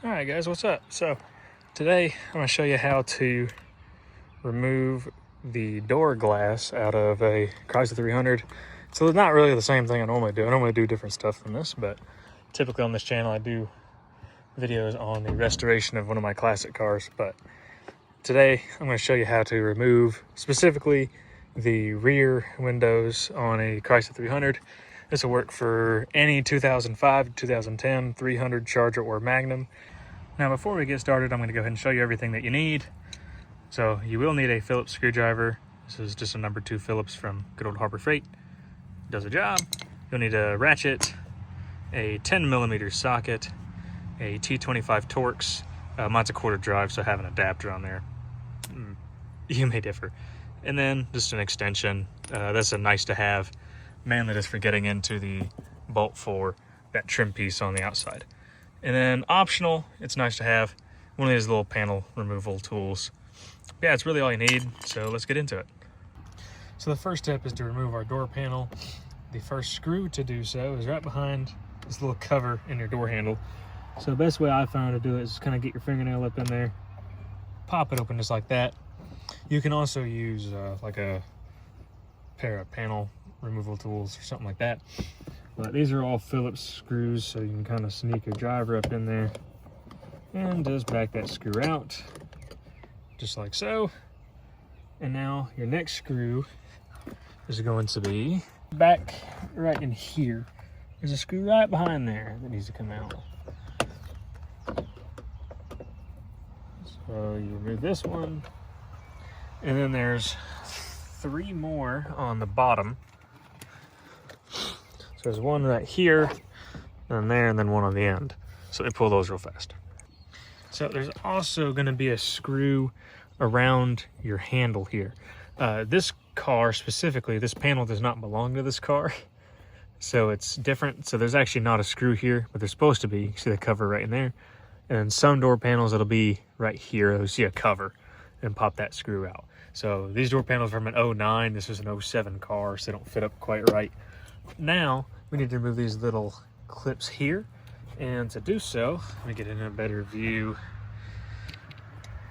Alright guys, what's up? So today I'm going to show you how to remove the door glass out of a Chrysler 300. So it's not really the same thing I normally do. I normally do different stuff than this, but typically on this channel I do videos on the restoration of one of my classic cars. But today I'm going to show you how to remove specifically the rear windows on a Chrysler 300. This will work for any 2005, 2010, 300 Charger or Magnum. Now before we get started, I'm going to go ahead and show you everything that you need. So you will need a Phillips screwdriver. This is just a number 2 Phillips from good old Harbor Freight. Does the job. You'll need a ratchet, a 10mm socket, a T25 Torx. Mine's a quarter drive, so I have an adapter on there. You may differ. And then just an extension. That's a nice to have, mainly just for getting into the bolt for that trim piece on the outside. And then optional, it's nice to have one of these little panel removal tools. Yeah, it's really all you need, so let's get into it. So the first step is to remove our door panel. The first screw to do so is right behind this little cover in your door handle. So the best way I found to do it is just kind of get your fingernail up in there, pop it open just like that. You can also use like a pair of panel removal tools or something like that. But these are all Phillips screws, so you can kind of sneak your driver up in there and just back that screw out, just like so. And now your next screw is going to be back right in here. There's a screw right behind there that needs to come out. So you remove this one, and then there's 3 more on the bottom. So there's one right here, and there, and then one on the end. So they pull those real fast. So there's also going to be a screw around your handle here. This car specifically, this panel does not belong to this car. So it's different. So there's actually not a screw here, but there's supposed to be. You see the cover right in there. And some door panels, it'll be right here. You'll see a cover and pop that screw out. So these door panels are from an 09. This is an 07 car, so they don't fit up quite right. Now we need to remove these little clips here, and to do so, let me get in a better view.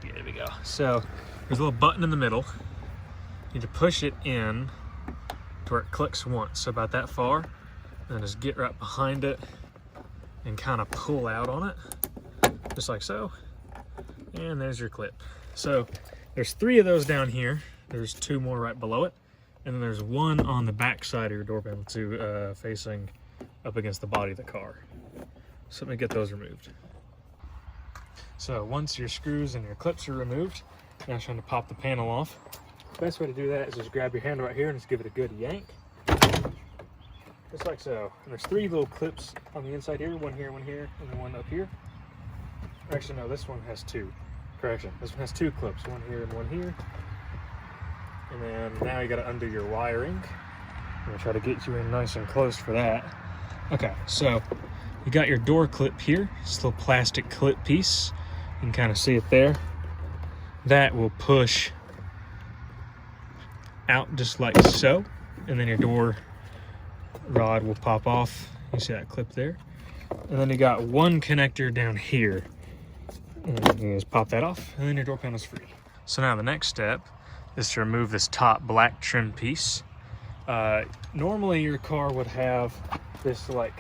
Yeah, there we go. So there's a little button in the middle. You need to push it in to where it clicks once, so about that far, and then just get right behind it and kind of pull out on it, just like so. And there's your clip. So there's 3 of those down here. There's 2 more right below it. And then there's 1 on the back side of your door panel too, facing up against the body of the car. So let me get those removed. So once your screws and your clips are removed, now it's time to pop the panel off. The best way to do that is just grab your hand right here and just give it a good yank. Just like so. And there's 3 little clips on the inside here, one here, and then one up here. Actually, no, this one has 2. Correction, this one has 2 clips, one here and one here. And then now you gotta undo your wiring. I'm gonna try to get you in nice and close for that. Okay, so you got your door clip here. This little plastic clip piece. You can kind of see it there. That will push out just like so. And then your door rod will pop off. You see that clip there? And then you got 1 connector down here. And you just pop that off, and then your door panel is free. So now the next step is to remove this top black trim piece. Normally your car would have this like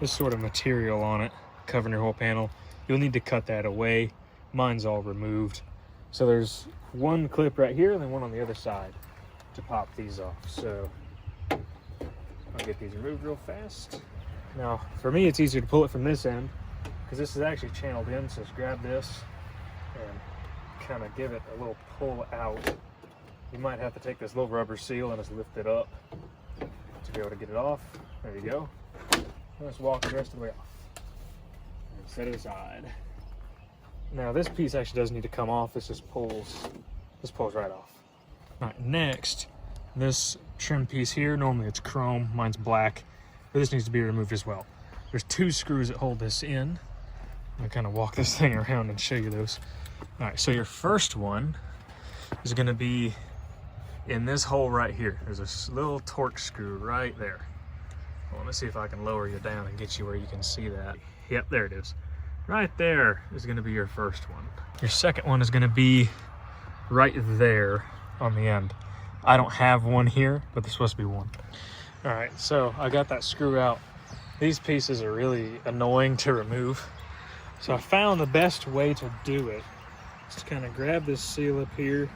this sort of material on it covering your whole panel. You'll need to cut that away. Mine's all removed. So there's 1 clip right here and then 1 on the other side to pop these off. So I'll get these removed real fast. Now for me it's easier to pull it from this end because this is actually channeled in, so just grab this and kind of give it a little pull out. You might have to take this little rubber seal and just lift it up to be able to get it off. There you go. Let's walk the rest of the way off and set it aside. Now this piece actually doesn't need to come off. This just pulls right off. All right, next, this trim piece here, normally it's chrome, mine's black, but this needs to be removed as well. There's 2 screws that hold this in. I'm gonna kind of walk this thing around and show you those. All right, so your first one is gonna be in this hole right here. There's a little Torx screw right there. Well, let me see if I can lower you down and get you where you can see that. Yep, there it is. right there is gonna be your first one. Your second one is gonna be right there on the end. I don't have one here, but there's supposed to be one. All right, so I got that screw out. These pieces are really annoying to remove. So I found the best way to do it is to kind of grab this seal up here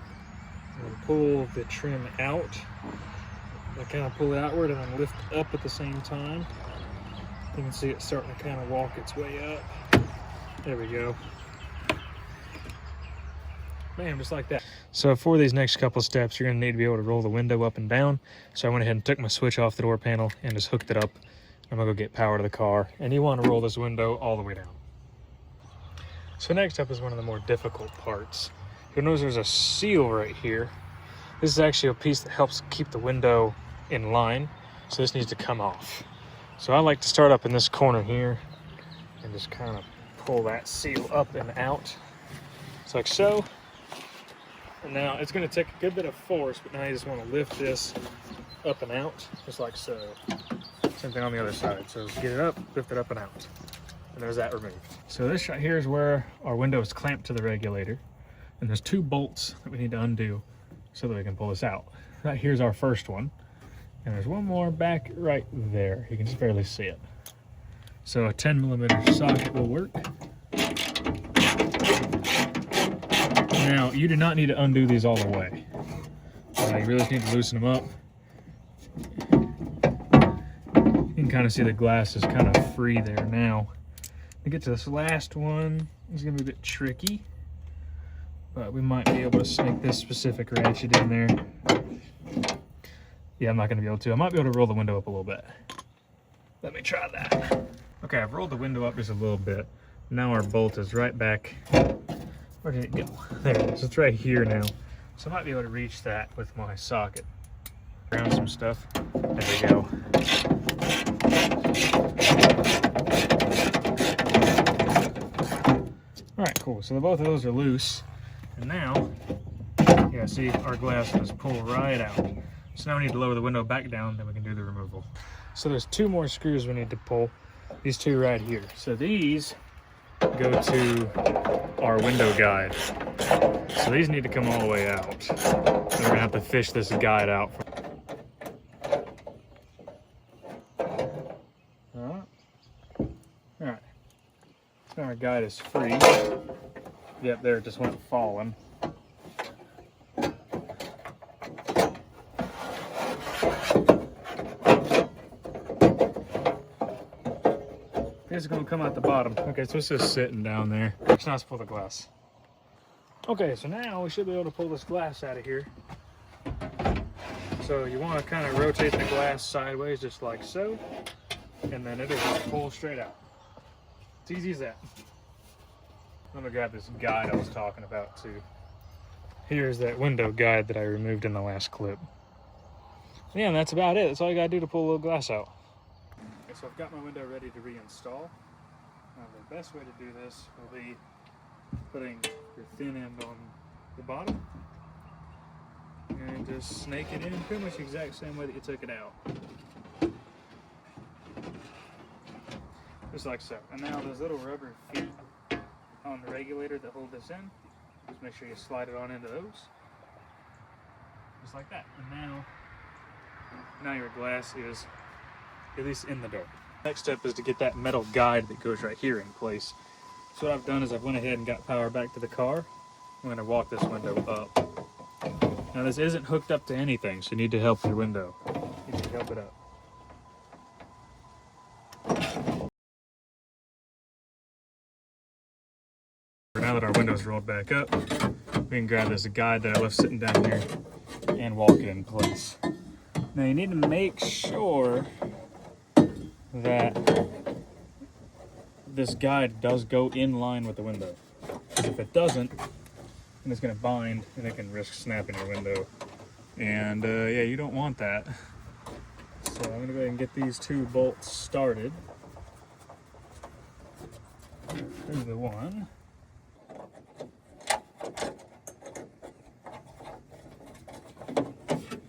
and pull the trim out. I kind of pull it outward and then lift up at the same time. You can see it starting to kind of walk its way up. There we go. Bam, just like that. So for these next couple steps, you're gonna need to be able to roll the window up and down. So I went ahead and took my switch off the door panel and just hooked it up. I'm gonna go get power to the car. And you wanna roll this window all the way down. So next up is one of the more difficult parts. You'll notice there's a seal right here. This is actually a piece that helps keep the window in line. So this needs to come off. So I like to start up in this corner here and just kind of pull that seal up and out. Just like so. And now it's going to take a good bit of force, but now you just want to lift this up and out, just like so. Same thing on the other side. So get it up, lift it up and out. And there's that removed. So this right here is where our window is clamped to the regulator. And there's 2 bolts that we need to undo so that we can pull this out. Right here's our first one. And there's one more back right there. You can just barely see it. So a 10mm socket will work. Now, you do not need to undo these all the way. You really just need to loosen them up. You can kind of see the glass is kind of free there now. To get to this last one, it's going to be a bit tricky. But we might be able to snake this specific ratchet in there. Yeah, I'm not going to be able to. I might be able to roll the window up a little bit. Let me try that. Okay, I've rolled the window up just a little bit. Now our bolt is right back. Where did it go? There it is. It's right here now. So I might be able to reach that with my socket. Around some stuff. There we go. Alright, cool. So both of those are loose. And now, yeah, see, our glass just pull right out. So now we need to lower the window back down, then we can do the removal. So there's 2 more screws we need to pull. These 2 right here. So these go to our window guide. So these need to come all the way out. So we're gonna have to fish this guide out. Alright. Now our guide is free. Yep, there it just went falling. It's going to come out the bottom. Okay, so it's just sitting down there. It's not to pull the glass. Okay, so now we should be able to pull this glass out of here. So you want to kind of rotate the glass sideways just like so, and then it'll just pull straight out. It's easy as that. I'm going to grab this guide I was talking about too. Here's that window guide that I removed in the last clip. Yeah, and that's about it. That's all you got to do to pull a little glass out. Okay, so I've got my window ready to reinstall. Now the best way to do this will be putting your thin end on the bottom and just snake it in pretty much the exact same way that you took it out. Just like so. And now those little rubber feet on the regulator that hold this in, just make sure you slide it on into those. Just like that. And now your glass is at least in the door. Next step is to get that metal guide that goes right here in place. So what I've done is I've went ahead and got power back to the car. I'm going to walk this window up. Now this isn't hooked up to anything, so you need to help your window. You need to help it up. Now that our window's rolled back up, we can grab this guide that I left sitting down here and walk it in place. Now you need to make sure that this guide does go in line with the window. Because if it doesn't, then it's going to bind and it can risk snapping your window. And yeah, you don't want that. So I'm going to go ahead and get these 2 bolts started. There's the one.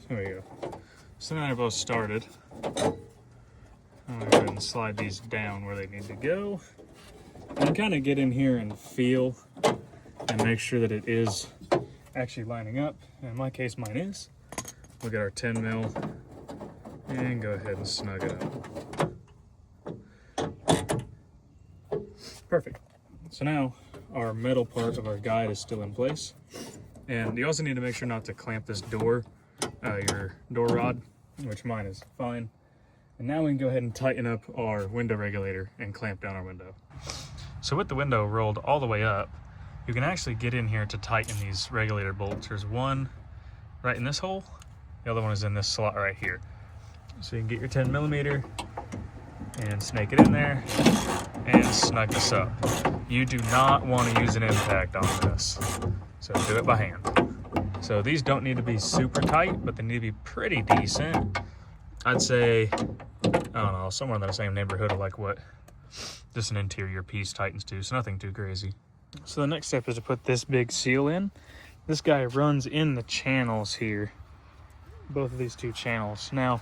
There we go. So now they're both started. I'm going to go ahead and slide these down where they need to go. And kind of get in here and feel and make sure that it is actually lining up. In my case, mine is. We'll get our 10 mil and go ahead and snug it up. Perfect. So now our metal part of our guide is still in place. And you also need to make sure not to clamp this door, your door rod, which mine is fine. And now we can go ahead and tighten up our window regulator and clamp down our window. So with the window rolled all the way up, you can actually get in here to tighten these regulator bolts. There's one right in this hole. The other one is in this slot right here. So you can get your 10 millimeter and snake it in there and snug this up. You do not want to use an impact on this, so do it by hand. So these don't need to be super tight, but they need to be pretty decent. I'd say, I don't know, somewhere in the same neighborhood of like what just an interior piece tightens to, so nothing too crazy. So the next step is to put this big seal in. This guy runs in the channels here, both of these two channels. Now,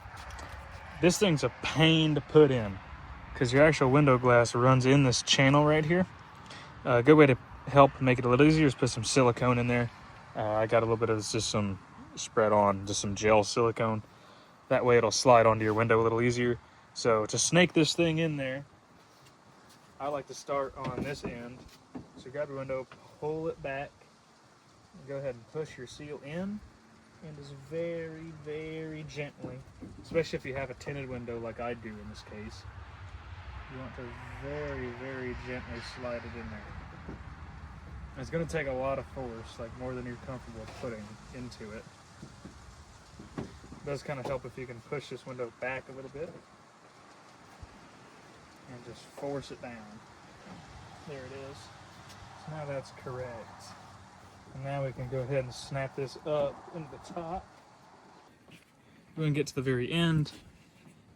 this thing's a pain to put in because your actual window glass runs in this channel right here. A good way to help make it a little easier is put some silicone in there. I got a little bit of just some spread on, just some gel silicone. That way it'll slide onto your window a little easier. So to snake this thing in there, I like to start on this end. So grab your window, pull it back, and go ahead and push your seal in. And just very, very gently, especially if you have a tinted window like I do in this case, you want to very, very gently slide it in there. It's going to take a lot of force, like more than you're comfortable putting into it. It does kind of help if you can push this window back a little bit and just force it down. There it is. So now that's correct. And now we can go ahead and snap this up into the top. We're going to get to the very end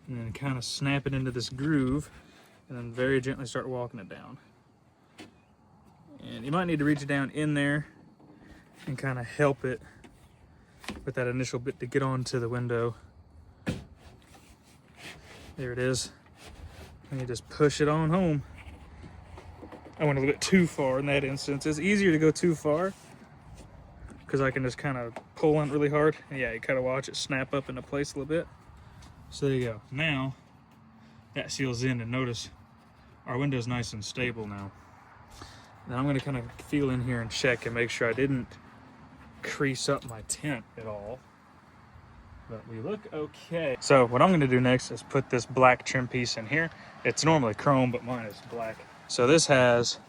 and then kind of snap it into this groove and then very gently start walking it down. And you might need to reach down in there and kind of help it with that initial bit to get onto the window. There it is. And you just push it on home. I went a little bit too far in that instance. It's easier to go too far because I can just kind of pull on it really hard. And yeah, you kind of watch it snap up into place a little bit. So there you go. Now that seals in, and notice our window's nice and stable now. Now I'm going to kind of feel in here and check and make sure I didn't crease up my tent at all. But we look okay. So what I'm going to do next is put this black trim piece in here. It's normally chrome, but mine is black. So this has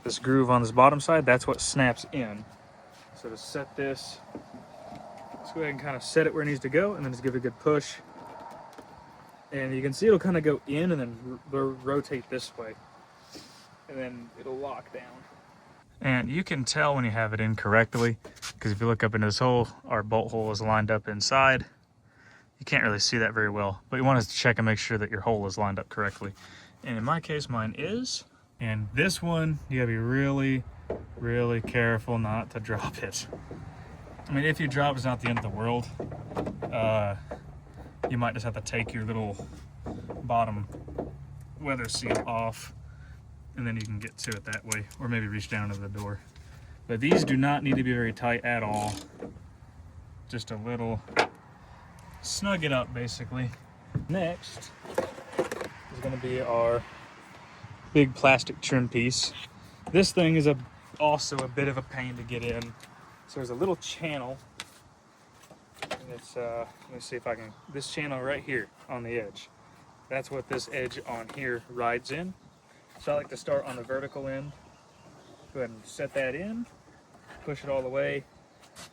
this groove on this bottom side. That's what snaps in. So to set this, let's go ahead and kind of set it where it needs to go, and then just give it a good push. And you can see it'll kind of go in and then rotate this way. And then it'll lock down. And you can tell when you have it in correctly, because if you look up into this hole, our bolt hole is lined up inside. You can't really see that very well, but you want to check and make sure that your hole is lined up correctly. And in my case, mine is. And this one, you gotta be really, really careful not to drop it. I mean, if you drop, it's not the end of the world. You might just have to take your little bottom weather seal off, and then you can get to it that way, or maybe reach down to the door. But these do not need to be very tight at all. Just a little, snug it up basically. Next is gonna be our big plastic trim piece. This thing is also a bit of a pain to get in. So there's a little channel, and it's, let me see if I can, this channel right here on the edge. That's what this edge on here rides in. So I like to start on the vertical end. Go ahead and set that in, push it all the way.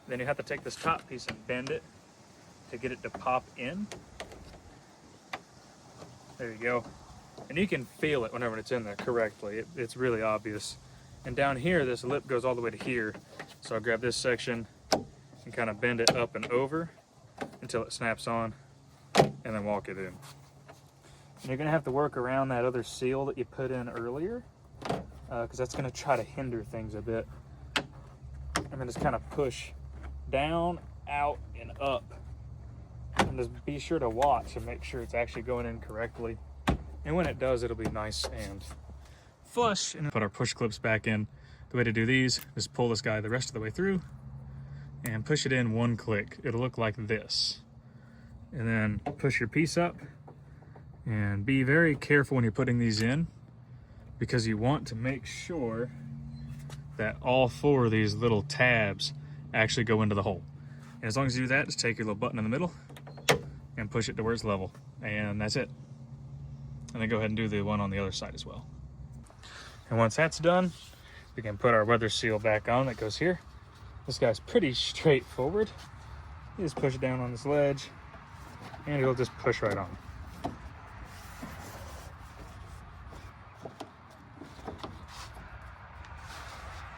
Then you have to take this top piece and bend it to get it to pop in. There you go. And you can feel it whenever it's in there correctly. It's really obvious. And down here, this lip goes all the way to here. So I'll grab this section and kind of bend it up and over until it snaps on, and then walk it in. And you're gonna have to work around that other seal that you put in earlier, because that's gonna try to hinder things a bit. And then just kind of push down, out, and up. And just be sure to watch and make sure it's actually going in correctly. And when it does, it'll be nice and flush and put our push clips back in. The way to do these is pull this guy the rest of the way through and push it in one click. It'll look like this. And then push your piece up, and be very careful when you're putting these in, because you want to make sure that all 4 of these little tabs actually go into the hole. And as long as you do that, just take your little button in the middle and push it to where it's level. And that's it. And then go ahead and do the one on the other side as well. And once that's done, we can put our weather seal back on that goes here. This guy's pretty straightforward. You just push it down on this ledge and it'll just push right on.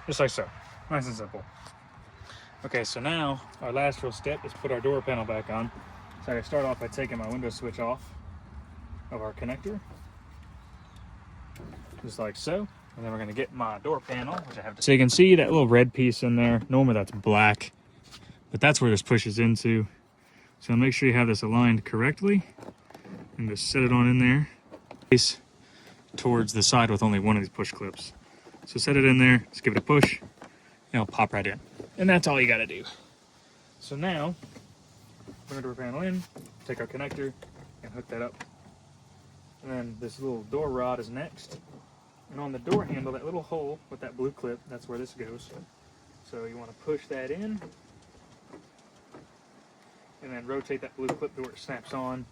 Just like so, nice and simple. Okay, so now our last real step is put our door panel back on. So I start off by taking my window switch off of our connector, just like so. And then we're gonna get my door panel, which I have to. So you can see that little red piece in there. Normally that's black, but that's where this pushes into. So make sure you have this aligned correctly and just set it on in there. Face towards the side with only one of these push clips. So set it in there, just give it a push, and it'll pop right in. And that's all you gotta do. So now, put our door panel in, take our connector, and hook that up. And then this little door rod is next. And on the door handle, that little hole with that blue clip, that's where this goes. So you want to push that in, and then rotate that blue clip to where it snaps on,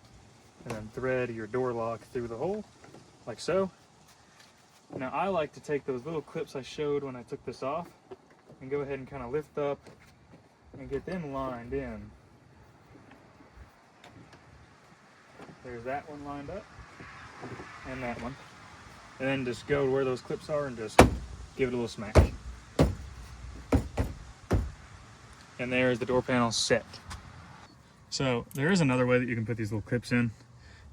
and then thread your door lock through the hole, like so. Now I like to take those little clips I showed when I took this off, and go ahead and kind of lift up and get them lined in. There's that one lined up, and that one. And then just go to where those clips are and just give it a little smack. And there's the door panel set. So there is another way that you can put these little clips in.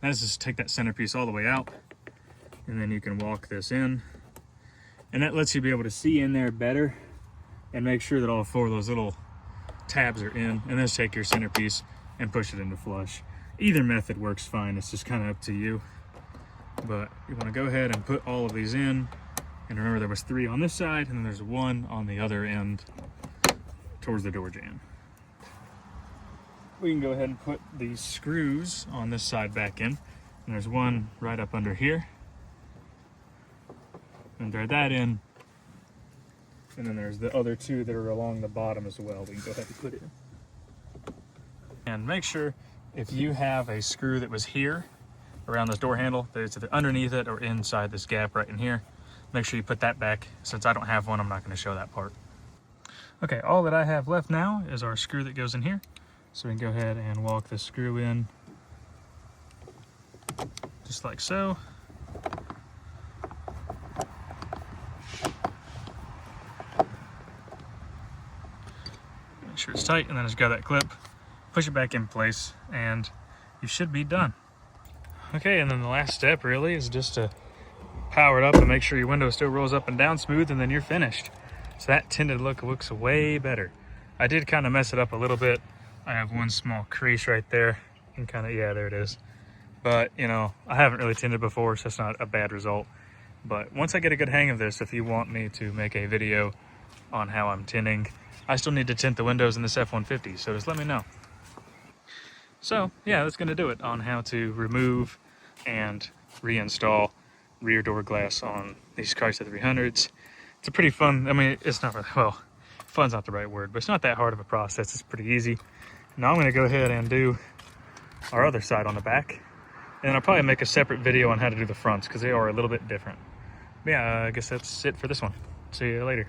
That is just take that centerpiece all the way out, and then you can walk this in. And that lets you be able to see in there better and make sure that all 4 of those little tabs are in. And then just take your centerpiece and push it into flush. Either method works fine, it's just kind of up to you. But you want to go ahead and put all of these in. And remember, there was 3 on this side, and then there's 1 on the other end towards the door jamb. We can go ahead and put these screws on this side back in. And there's 1 right up under here. And thread that in. And then there's the other 2 that are along the bottom as well. We can go ahead and put it in. And make sure if you have a screw that was here around this door handle, that it's either underneath it or inside this gap right in here, make sure you put that back. Since I don't have one, I'm not going to show that part. Okay, all that I have left now is our screw that goes in here. So we can go ahead and walk this screw in just like so. Make sure it's tight, and then just grab that clip, push it back in place, and you should be done. Okay, and then the last step really is just to power it up and make sure your window still rolls up and down smooth, and then you're finished. So that tinted look looks way better. I did kind of mess it up a little bit. I have 1 small crease right there, and kind of, yeah, there it is. But, you know, I haven't really tinted before, so it's not a bad result. But once I get a good hang of this, if you want me to make a video on how I'm tinting, I still need to tint the windows in this F-150, so just let me know. So yeah, that's gonna do it on how to remove and reinstall rear door glass on these Chrysler 300s. It's a pretty fun, I mean, it's not really, well, fun's not the right word, but it's not that hard of a process. It's pretty easy. Now I'm gonna go ahead and do our other side on the back. And I'll probably make a separate video on how to do the fronts, because they are a little bit different. But yeah, I guess that's it for this one. See you later.